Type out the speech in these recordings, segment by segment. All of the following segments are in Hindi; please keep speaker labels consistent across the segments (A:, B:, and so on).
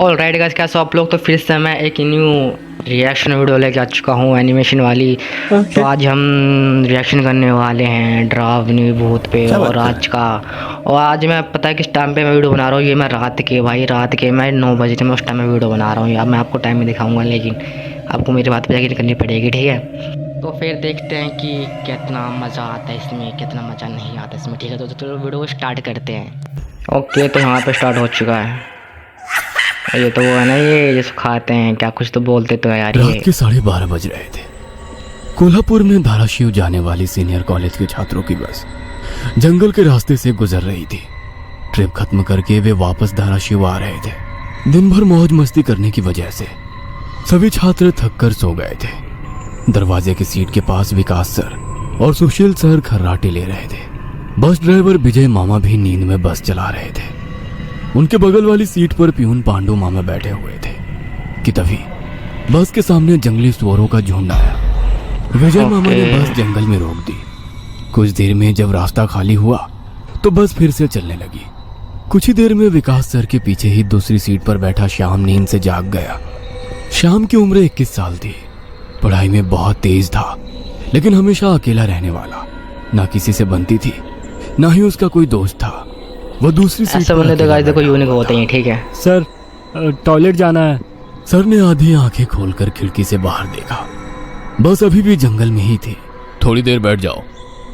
A: ऑल राइट गाइस, कैसे आप लोग। तो फिर से मैं एक न्यू रिएक्शन वीडियो लेके आ चुका हूँ एनिमेशन वाली। तो आज हम रिएक्शन करने वाले हैं डरावनी भूत पे। और आज मैं पता है किस टाइम पे मैं वीडियो बना रहा हूँ। ये मैं रात के मैं 9 बजे थे, मैं उस टाइम में वीडियो बना रहा हूँ। अब मैं आपको टाइम में दिखाऊंगा, लेकिन आपको मेरी बात पे यकीन करनी पड़ेगी, ठीक है। तो फिर देखते हैं कि कितना मज़ा आता है इसमें, कितना मज़ा नहीं आता इसमें, ठीक है। तो वीडियो को स्टार्ट करते हैं। ओके, तो यहाँ पे स्टार्ट हो चुका है। ये तो वो है ना, ये जिसको खाते हैं क्या, कुछ तो बोलते तो है यार।
B: रात के 12:30 बज रहे थे। कोल्हापुर में धाराशिव जाने वाली सीनियर कॉलेज के छात्रों की बस जंगल के रास्ते से गुजर रही थी। ट्रिप खत्म करके वे वापस धाराशिव आ रहे थे। दिन भर मौज मस्ती करने की वजह से सभी छात्र थक कर सो गए थे। दरवाजे की सीट के पास विकास सर और सुशील सर खर्राटे ले रहे थे। बस ड्राइवर विजय मामा भी नींद में बस चला रहे थे। उनके बगल वाली सीट पर प्यून पांडु मामा बैठे हुए थे कि तभी बस के सामने जंगली सुअरों का झुंड आया। विजय मामा ने बस जंगल में रोक दी। कुछ देर में जब रास्ता खाली हुआ तो बस फिर से चलने लगी। कुछ ही देर में विकास सर के पीछे ही दूसरी सीट पर बैठा श्याम नींद से जाग गया। श्याम की उम्र 21 साल थी। पढ़ाई में बहुत तेज था, लेकिन हमेशा अकेला रहने वाला। ना किसी से बनती थी, ना ही उसका कोई दोस्त था। वो दूसरी सीट
A: ऐसा बनने तो गाइस देखो यूनिक होते हैं, ठीक है।
C: सर टॉयलेट जाना है।
B: सर ने आधी आंखें खोलकर खिड़की से बाहर देखा। बस अभी भी जंगल में ही थी। थोड़ी देर बैठ जाओ,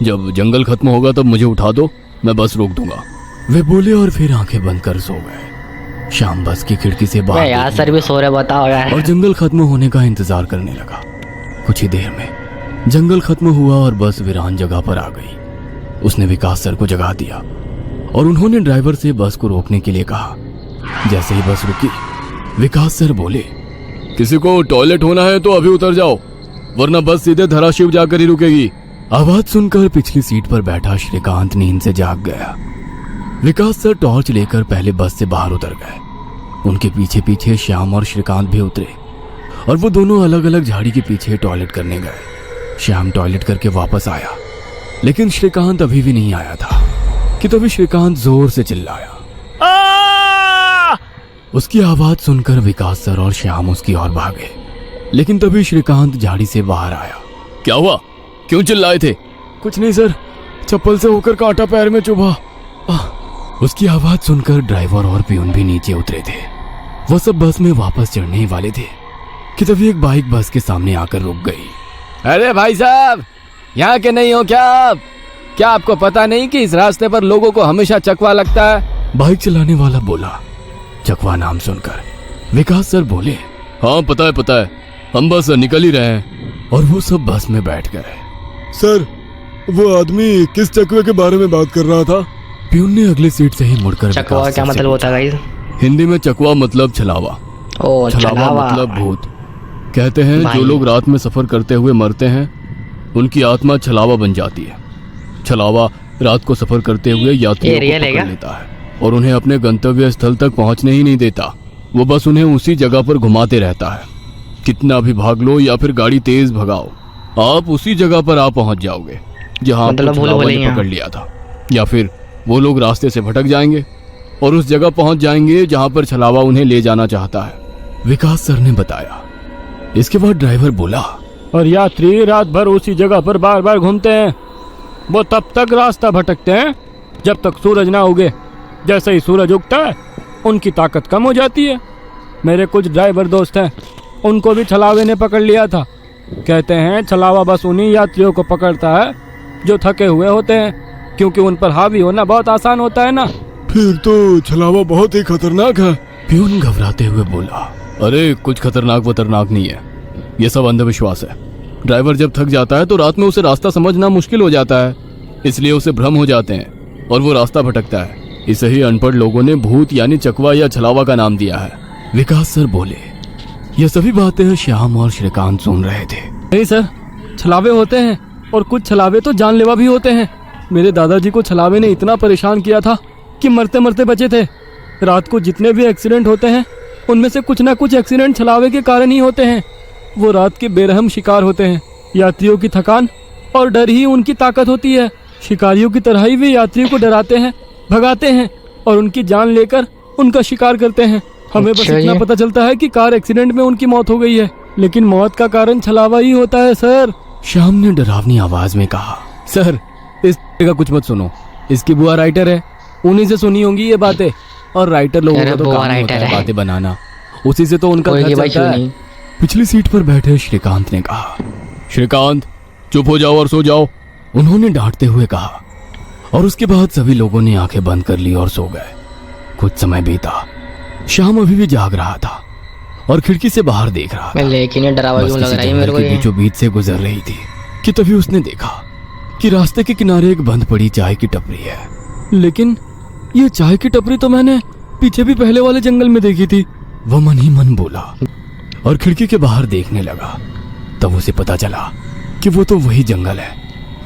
B: जब जंगल खत्म होगा तब मुझे उठा दो, मैं बस रोक दूंगा। वे बोले और फिर आंखें बंद कर सो गए। शाम बस की खिड़की से बाहर
A: यार सर भी सो रहे, बताओ यार।
B: और जंगल खत्म होने का इंतजार करने लगा। कुछ ही देर में जंगल खत्म हुआ और बस वीरान जगह पर आ गई। उसने विकास सर को जगा दिया और उन्होंने ड्राइवर से बस को रोकने के लिए कहा। जैसे ही बस रुकी, विकास सर बोले, किसी को टॉयलेट होना है तो अभी उतर जाओ, वरना बस सीधे धाराशिव जाकर ही रुकेगी। आवाज सुनकर पिछली सीट पर बैठा श्रीकांत नींद से जाग गया। विकास सर टॉर्च लेकर पहले बस से बाहर उतर गए। उनके पीछे पीछे श्याम और श्रीकांत भी उतरे और वो दोनों अलग अलग झाड़ी के पीछे टॉयलेट करने गए। श्याम टॉयलेट करके वापस आया, लेकिन श्रीकांत अभी भी नहीं आया था कि तभी श्रीकांत जोर से चिल्लाया। उसकी आवाज सुनकर विकास सर और श्याम उसकी ओर भागे, लेकिन तभी श्रीकांत झाड़ी से बाहर आया। क्या हुआ, क्यों चिल्लाए थे? कुछ नहीं सर, चप्पल से होकर कांटा पैर में चुभा। उसकी आवाज सुनकर ड्राइवर और प्यून भी नीचे उतरे थे। वो सब बस में वापस चढ़ने ही वाले थे कि तभी एक बाइक बस के सामने आकर रुक गई।
C: अरे भाई साहब, यहाँ के नहीं हो क्या आप? क्या आपको पता नहीं कि इस रास्ते पर लोगों को हमेशा चकवा लगता है?
B: बाइक चलाने वाला बोला। चकवा नाम सुनकर विकास सर बोले, हाँ पता है, हम बस निकल ही रहे हैं। और वो सब बस में बैठ गए।
D: सर, वो आदमी किस चकवे के बारे में बात कर रहा था?
B: प्यून ने अगली सीट से ही मुड़कर
A: चकवा क्या मतलब होता है गाइस?
B: हिंदी में चकवा मतलब छलावा।
A: ओ
B: छलावा मतलब भूत। कहते हैं जो लोग रात में सफर करते हुए मरते हैं, उनकी आत्मा छलावा बन जाती है। छलावा रात को सफर करते हुए यात्रियों को पकड़ लेता है और उन्हें अपने गंतव्य स्थल तक पहुंचने ही नहीं देता। वो बस उन्हें उसी जगह पर घुमाते रहता है। कितना भी भाग लो या फिर गाड़ी तेज भगाओ, आप उसी जगह पर आप पहुंच जाओगे जहां छलावा ने पकड़ लिया था। या फिर वो लोग रास्ते से भटक जाएंगे और उस जगह पहुंच जाएंगे जहां पर छलावा उन्हें ले जाना चाहता है, विकास सर ने बताया। इसके बाद ड्राइवर बोला,
C: और यात्री रात भर उसी जगह पर बार बार घूमते हैं। वो तब तक रास्ता भटकते हैं जब तक सूरज ना उगे। जैसे ही सूरज उगता है उनकी ताकत कम हो जाती है। मेरे कुछ ड्राइवर दोस्त हैं, उनको भी छलावे ने पकड़ लिया था। कहते हैं छलावा बस उन्हीं यात्रियों को पकड़ता है जो थके हुए होते हैं, क्योंकि उन पर हावी होना बहुत आसान होता है ना।
D: फिर तो छलावा बहुत ही खतरनाक है।
B: प्यून घबराते हुए बोला, अरे कुछ खतरनाक नहीं है, ये सब अंधविश्वास है। ड्राइवर जब थक जाता है तो रात में उसे रास्ता समझना मुश्किल हो जाता है, इसलिए उसे भ्रम हो जाते हैं और वो रास्ता भटकता है। इसे ही अनपढ़ लोगों ने भूत यानी चकवा या छलावा का नाम दिया है। विकास सर बोले। ये सभी बातें श्याम और श्रीकांत सुन रहे थे।
C: नहीं सर, छलावे होते हैं और कुछ छलावे तो जानलेवा भी होते हैं। मेरे दादाजी को छलावे ने इतना परेशान किया था कि मरते मरते बचे थे। रात को जितने भी एक्सीडेंट होते हैं उनमें से कुछ ना कुछ एक्सीडेंट छलावे के कारण ही होते हैं। वो रात के बेरहम शिकार होते हैं। यात्रियों की थकान और डर ही उनकी ताकत होती है। शिकारियों की तरह ही वे यात्रियों को डराते हैं, भगाते हैं और उनकी जान लेकर उनका शिकार करते हैं। हमें बस
A: अच्छा
C: इतना
A: जी।
C: पता चलता है कि कार एक्सीडेंट में उनकी मौत हो गई है, लेकिन मौत का कारण छलावा ही होता है सर।
B: श्याम ने डरावनी आवाज में कहा।
C: सर इस का कुछ मत सुनो, इसकी बुआ राइटर है, उन्हीं से सुनी होंगी ये बातें। और राइटर लोगों
A: अरे
C: का तो
A: बुआ
C: काम ही
A: राइटर
C: होता है
A: है।
C: बातें बनाना, उसी से तो उनका
A: कोई
C: घर
A: की भाई
C: चलता
A: क्यों
C: है।
A: नहीं।
B: पिछली सीट पर बैठे श्रीकांत ने कहा। श्रीकांत चुप हो जाओ और सो जाओ, उन्होंने डांटते हुए कहा। और उसके बाद सभी लोगों ने आंखें बंद कर ली और सो गए। कुछ समय बीता, श्याम अभी भी जाग रहा था और खिड़की से बाहर देख रहा था।
A: लेकिन ये डरावा
B: बस
A: क्यों लग
B: किसी
A: रहा है
B: जंगल
A: मेरे को
B: के
A: ये।
B: बीचों बीच से गुजर रही थी कि तभी उसने देखा कि रास्ते के किनारे एक बंद पड़ी चाय की टपरी है।
C: लेकिन ये चाय की टपरी तो मैंने पीछे भी पहले वाले जंगल में देखी थी।
B: वह मन ही मन बोला और खिड़की के बाहर देखने लगा। तब उसे पता चला कि वो तो वही जंगल है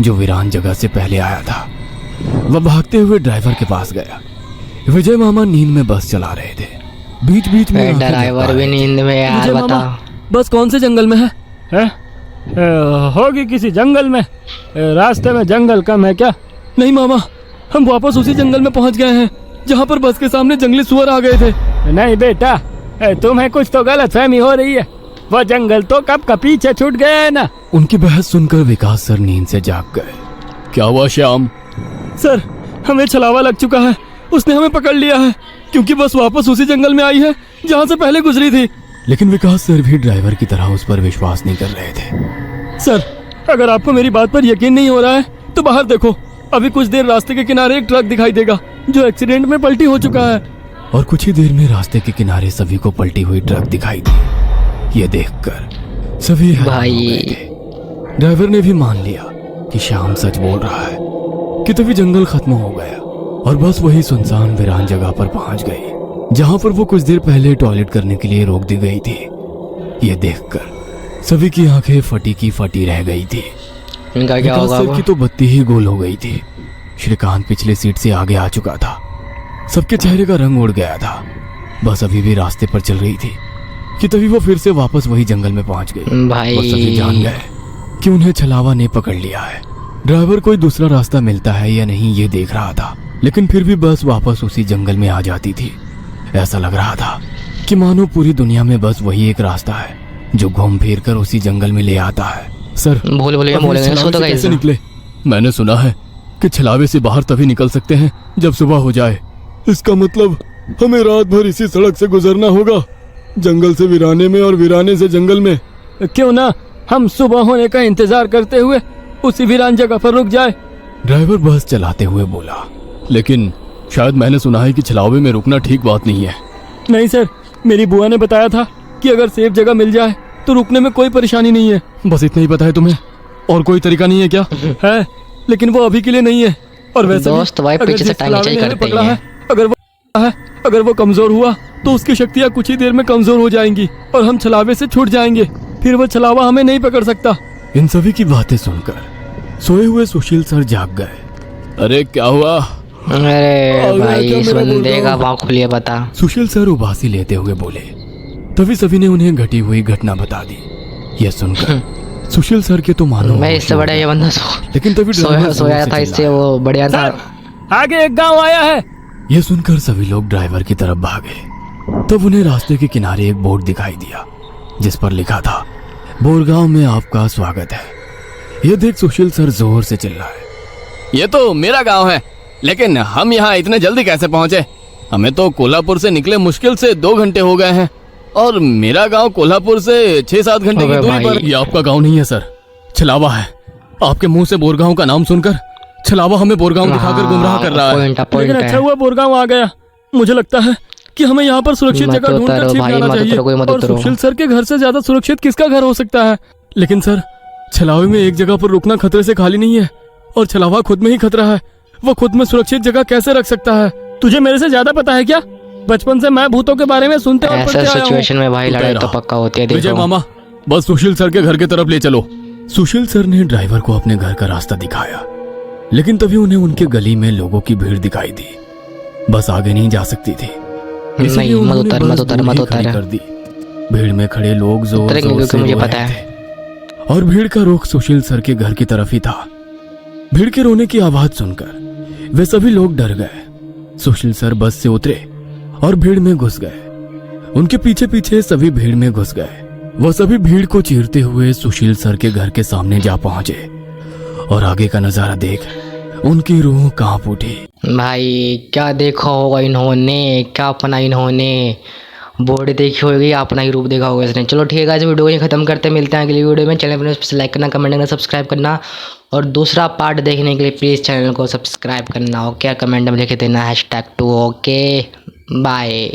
B: जो वीरान जगह से पहले आया था। वह भागते हुए ड्राइवर के पास गया। विजय मामा नींद में बस चला रहे थे। बीच बीच में आंखें
A: ड्राइवर
B: झपका
A: भी
B: रहे थे।
A: नींद में यार
C: विजय
A: बता।
C: मामा, बस कौन से जंगल में है? होगी किसी जंगल में। रास्ते में जंगल कम है क्या? नहीं मामा, हम वापस उसी जंगल में पहुंच गए हैं जहां पर बस के सामने जंगली सुअर आ गए थे। नहीं बेटा, तुम्हें कुछ तो गलतफहमी हो रही है। वो जंगल तो कब का पीछे छूट गया है ना।
B: उनकी बहस सुनकर विकास सर नींद से जाग गए। क्या हुआ श्याम?
C: सर हमें छलावा लग चुका है, उसने हमें पकड़ लिया है क्योंकि बस वापस उसी जंगल में आई है जहाँ से पहले गुजरी थी।
B: लेकिन विकास सर भी ड्राइवर की तरह उस पर विश्वास नहीं कर रहे थे।
C: सर अगर आपको मेरी बात पर यकीन नहीं हो रहा है तो बाहर देखो, अभी कुछ देर रास्ते के किनारे एक ट्रक दिखाई देगा जो एक्सीडेंट में पलटी हो चुका है।
B: और कुछ ही देर में रास्ते के किनारे सभी को पलटी हुई ट्रक दिखाई दी। ये देखकर सभी हैरान
A: भाई।
B: हो गए थे। ड्राइवर ने भी मान लिया कि श्याम सच बोल रहा है कि तभी जंगल खत्म हो गया और बस वही सुनसान वीरान जगह पर पहुंच गई जहां पर वो कुछ देर पहले टॉयलेट करने के लिए रोक दी गई थी। ये देखकर सभी की आंखें फटी की फटी रह गई थी।
A: इनका क्या
B: विकास
A: होगा
B: सर
A: वो?
B: की तो बत्ती ही गोल हो गई थी। श्रीकांत पिछले सीट से आगे आ चुका था। सबके चेहरे का रंग उड़ गया था। बस अभी भी रास्ते पर चल रही थी कि तभी वो फिर से वापस वही जंगल में पहुंच गई।
A: भाई।
B: और सभी जान गए कि उन्हें छलावा ने पकड़ लिया है। ड्राइवर कोई दूसरा रास्ता मिलता है या नहीं ये देख रहा था, लेकिन फिर भी बस वापस उसी जंगल में आ जाती थी। ऐसा लग रहा था कि मानो पूरी दुनिया में बस वही एक रास्ता है जो घूम फिर कर उसी जंगल में ले आता है।
C: सर
A: भूल भूल
C: अभी
A: बोलेंगे
C: छलावे
A: सो तो
C: से
A: गए
C: कैसे निकले? मैंने सुना है कि छलावे से बाहर तभी निकल सकते हैं जब सुबह हो जाए।
D: इसका मतलब हमें रात भर इसी सड़क से गुजरना होगा, जंगल से वीराने में और वीराने से जंगल में।
C: क्यों ना हम सुबह होने का इंतजार करते हुए उसी वीरान जगह पर रुक जाए।
B: ड्राइवर बस चलाते हुए बोला।
C: लेकिन शायद मैंने सुना है कि छलावे में रुकना ठीक बात नहीं है। नहीं सर, मेरी बुआ ने बताया था कि अगर सेफ जगह मिल जाए तो रुकने में कोई परेशानी नहीं है। बस इतना ही पता है तुम्हें? और कोई तरीका नहीं है क्या? है, लेकिन वो अभी के लिए नहीं है। और वैसे भी,
A: दोस्त भाई
C: अगर
A: पीछे से
C: जिस
A: टांगे
C: छलावे
A: चाहिए
C: ने हमें
A: करते ही
C: पकड़ा
A: हैं।
C: है, अगर वो कमजोर हुआ तो उसकी शक्तियाँ कुछ ही देर में कमजोर हो जाएंगी और हम छलावे से छूट जाएंगे। फिर वो छलावा हमें नहीं पकड़ सकता।
B: इन सभी की बातें सुनकर सोए हुए सुशील सर जाग गए। अरे क्या हुआ?
A: अरे भाई
D: क्या
A: इस
D: मेरा बोल
A: बंदे
D: रहा
A: का
D: हूँ?
A: भाव खुलिए बता।
B: सुशील सर उबासी लेते हुए बोले। तभी सभी ने उन्हें घटी हुई घटना बता दी। यह सुनकर सुशील सर के तो मानो
A: मैं
B: होश
A: इससे
B: उड़
A: बड़ा ये
B: गए।
A: बंदा
B: लेकिन तभी ड्राइवर
A: सोया
B: जोर से
A: था, इससे
B: चिल्लाया।
A: वो बढ़िया था।
C: आगे एक गांव आया है।
B: यह सुनकर सभी लोग ड्राइवर की तरफ भागे। तब उन्हें रास्ते के किनारे एक बोर्ड दिखाई दिया जिस पर लिखा था, बोरगांव में आपका स्वागत है। यह देख सुशील सर जोर से चिल्लाए।
C: ये तो मेरा गांव है, लेकिन हम यहाँ इतने जल्दी कैसे पहुँचे? हमें तो कोल्हापुर से निकले मुश्किल से 2 घंटे हो गए हैं और मेरा गांव कोल्हापुर से 6-7 घंटे की
A: अबे
C: दूरी पर।
A: भाई।
C: ये आपका गांव नहीं है सर, छलावा है। आपके मुंह से बोरगांव का नाम सुनकर छलावा हमें बोरगांव दिखाकर गुमराह कर रहा है। लेकिन अच्छा हुआ बोरगांव आ गया। मुझे लगता है कि हमें यहाँ पर सुरक्षित
A: मत
C: जगह ढूंढकर
A: उतरो
C: छिप
A: भाई,
C: जाना
A: मत
C: चाहिए।
A: उतरो, कोई मत
C: और
A: उतरो।
C: सुशील सर के घर से ज्यादा सुरक्षित किसका घर हो सकता है? लेकिन सर, छलावे में एक जगह पर रुकना खतरे से खाली नहीं है और छलावा खुद में ही खतरा है। वो खुद में सुरक्षित जगह कैसे रख सकता है? तुझे मेरे से ज्यादा पता है क्या? बचपन से मैं भूतों के बारे में सुनते और
A: ऐसा
C: पढ़ते आया हूँ।
A: सिचुएशन में भाई लड़ाई तो पक्का होती है।
C: विजय
A: देखो
C: मामा, बस सुशील सर के घर की तरफ ले चलो।
B: सुशील सर ने ड्राइवर को अपने घर का रास्ता दिखाया, लेकिन तभी उन्हें उनके गली में लोगों की भीड़ दिखाई दी। बस आगे नहीं जा सकती थी, इसलिए
A: नहीं, मत
B: उन्होंने
A: उतर,
B: बस
A: मत उतर,
B: दूर
A: मत
B: ही खड़ी
A: उतर।
B: कर दी। भीड़ में खड़े लोग जोर
A: उतरेंगे
B: जोर
A: क्योंकि
B: से
A: मुझे
B: रो
A: पता
B: रहे
A: है।
B: थे और भीड़ का रुख सुशील सर के घर की तरफ ही था। भीड़ के रोने की आवाज सुनकर वे सभी लोग डर गए। सुशील सर बस से उतरे और भीड़ में घुस गए। उनके पीछे पीछे सभी भीड़ में घुस गए। वह सभी भीड़ को चीरते हुए सुशील सर के घर के सामने जा पहुंचे और आगे का नजारा देख उनकी रूह कांप उठी।
A: भाई क्या देखा होगा इन्होंने, क्या अपना इन्होंने बॉडी देखी होगी, अपना ही रूप देखा होगा इसने। चलो ठीक है गाइस, वीडियो को यहीं खत्म करते हैं, मिलते हैं अगली वीडियो में। चैनल पर लाइक करना, कमेंट करना, सब्सक्राइब करना और दूसरा पार्ट देखने के लिए प्लीज़ चैनल को सब्सक्राइब करना। ओके, कमेंट में लिख देना #2। Okay bye.